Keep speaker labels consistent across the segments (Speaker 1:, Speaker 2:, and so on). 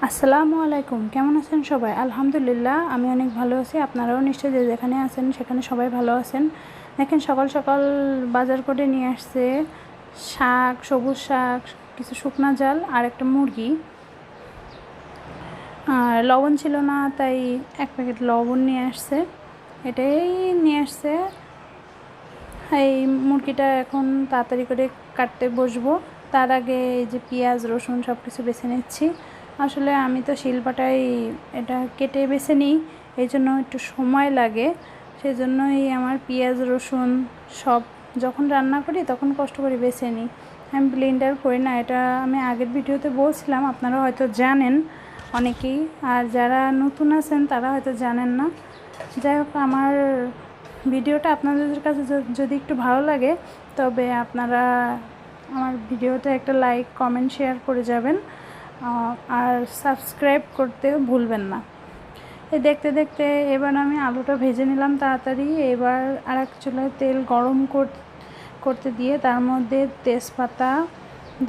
Speaker 1: আসসালামু আলাইকুম, কেমন আছেন সবাই? আলহামদুলিল্লাহ আমি অনেক ভালো আছি। আপনারাও নিশ্চয়ই যে যেখানে আছেন সেখানে সবাই ভালো আছেন। দেখেন সকাল সকাল বাজার করে নিয়ে আসছে শাক, সবুজ শাক, কিছু শুকনা জাল আর একটা মুরগি। আর লবণ ছিল না, তাই এক প্যাকেট লবণ নিয়ে আসছে, এটাই নিয়ে আসছে। এই মুরগিটা এখন তাড়াতাড়ি করে কাটতে বসবো। তার আগে এই যে পেঁয়াজ রসুন সব কিছু বেছে নিচ্ছি। আসলে আমি তো শিলপাটায় এটা কেটে বেছে নিই, এই জন্য একটু সময় লাগে। সেই জন্যই আমার পেঁয়াজ রসুন সব যখন রান্না করি তখন কষ্ট করে বেছে নিই, আমি ব্লেন্ডার করি না। এটা আমি আগের ভিডিওতে বলছিলাম, আপনারা হয়তো জানেন অনেকেই, আর যারা নতুন আছেন তারা হয়তো জানেন না। যাই হোক, আমার ভিডিওটা আপনাদের কাছে যদি একটু ভালো লাগে তবে আপনারা আমার ভিডিওতে একটা লাইক কমেন্ট শেয়ার করে যাবেন, আর সাবস্ক্রাইব করতে ভুলবেন না। এই দেখতে দেখতে এবার আমি আলুটা ভেজে নিলাম তাড়াতাড়ি। এবার আরেক চুলায় তেল গরম করতে দিয়ে তার মধ্যে তেজপাতা,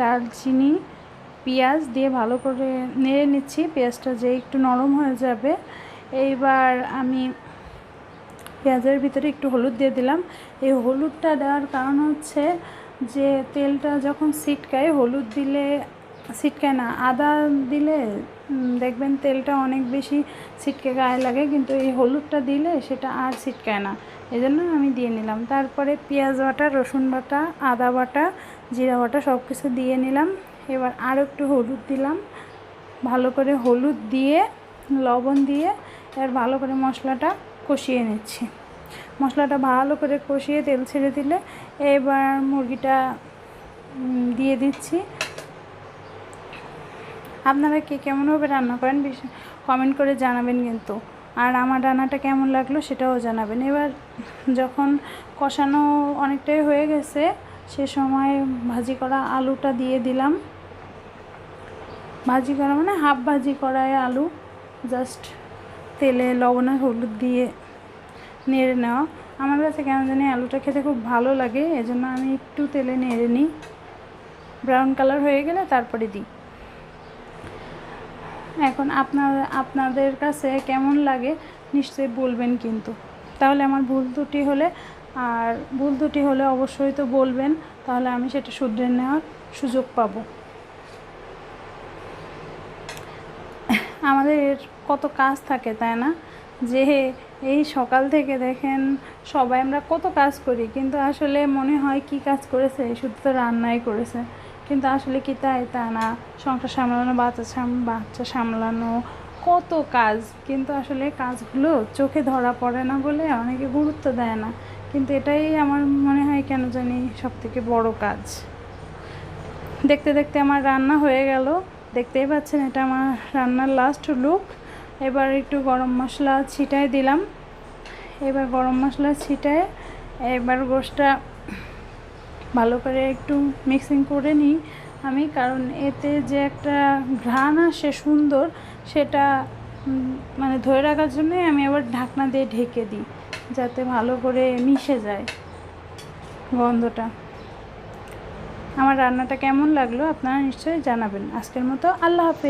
Speaker 1: দারচিনি, পেঁয়াজ দিয়ে ভালো করে নেড়ে নিচ্ছি। পেঁয়াজটা যে একটু নরম হয়ে যাবে, এইবার আমি পেঁয়াজের ভিতরে একটু হলুদ দিয়ে দিলাম। এই হলুদটা দেওয়ার কারণ হচ্ছে যে তেলটা যখন ছিটকায়, হলুদ দিলে ছিটকায় না, আদা দিলে দেখবেন তেলটা অনেক বেশি ছিটকে গায়ে লাগে, কিন্তু এই হলুদটা দিলে সেটা আর ছিটকায় না, এই জন্য আমি দিয়ে নিলাম। তারপরে পেঁয়াজ বাটা, রসুন বাটা, আদা বাটা, জিরা বাটা সব কিছু দিয়ে নিলাম। এবার আরও একটু হলুদ দিলাম, ভালো করে হলুদ দিয়ে লবণ দিয়ে এবার ভালো করে মশলাটা কষিয়ে নিচ্ছি। মশলাটা ভালো করে কষিয়ে তেল ছেড়ে দিলে এবার মুরগিটা দিয়ে দিচ্ছি। আপনারা কে কেমনভাবে রান্না করেন কমেন্ট করে জানাবেন কিন্তু, আর আমার রান্নাটা কেমন লাগলো সেটাও জানাবেন। এবার যখন কষানো অনেকটাই হয়ে গেছে, সে সময় ভাজি করা আলুটা দিয়ে দিলাম। ভাজি করা মানে হাফ ভাজি করায় আলু, জাস্ট তেলে লবণ আর হলুদ দিয়ে নেড়ে নেওয়া। আমার কাছে কেন জানি আলুটা খেতে খুব ভালো লাগে, এজন্য আমি একটু তেলে নেড়ে নিই। ব্রাউন কালার হয়ে গেলে তারপরে দিই। এখন আপনাদের কাছে কেমন লাগে নিশ্চয়ই বলবেন কিন্তু। তাহলে আমার ভুল ত্রুটি হলে অবশ্যই তো বলবেন, তাহলে আমি সেটা শুধরে নেওয়ার সুযোগ পাবো। আমাদের কত কাজ থাকে, তাই না? যে এই সকাল থেকে দেখেন সবাই আমরা কত কাজ করি, কিন্তু আসলে মনে হয় কি কাজ করেছে, শুধু তো রান্নাই করেছে, কিন্তু আসলে কি তা না। সংসার সামলানো, বাচ্চা সামলানো, কত কাজ, কিন্তু আসলে কাজগুলো চোখে ধরা পড়ে না বলে অনেকে গুরুত্ব দেয় না, কিন্তু এটাই আমার মনে হয় কেন জানি সবথেকে বড় কাজ। দেখতে দেখতে আমার রান্না হয়ে গেল, দেখতেই পাচ্ছেন এটা আমার রান্নার লাস্ট লুক। এবার একটু গরম মশলা ছিটায় দিলাম। এবার গরম মশলা ছিটায় এবার গোশটা ভালো করে একটু মিক্সিং করে নিই আমি, কারণ এতে যে একটা ঘ্রাণ আসে সুন্দর, সেটা মানে ধরে রাখার জন্যই আমি আবার ঢাকনা দিয়ে ঢেকে দিই, যাতে ভালো করে মিশে যায় গন্ধটা। আমার রান্নাটা কেমন লাগলো আপনারা নিশ্চয়ই জানাবেন। আজকের মতো আল্লাহ হাফেজ।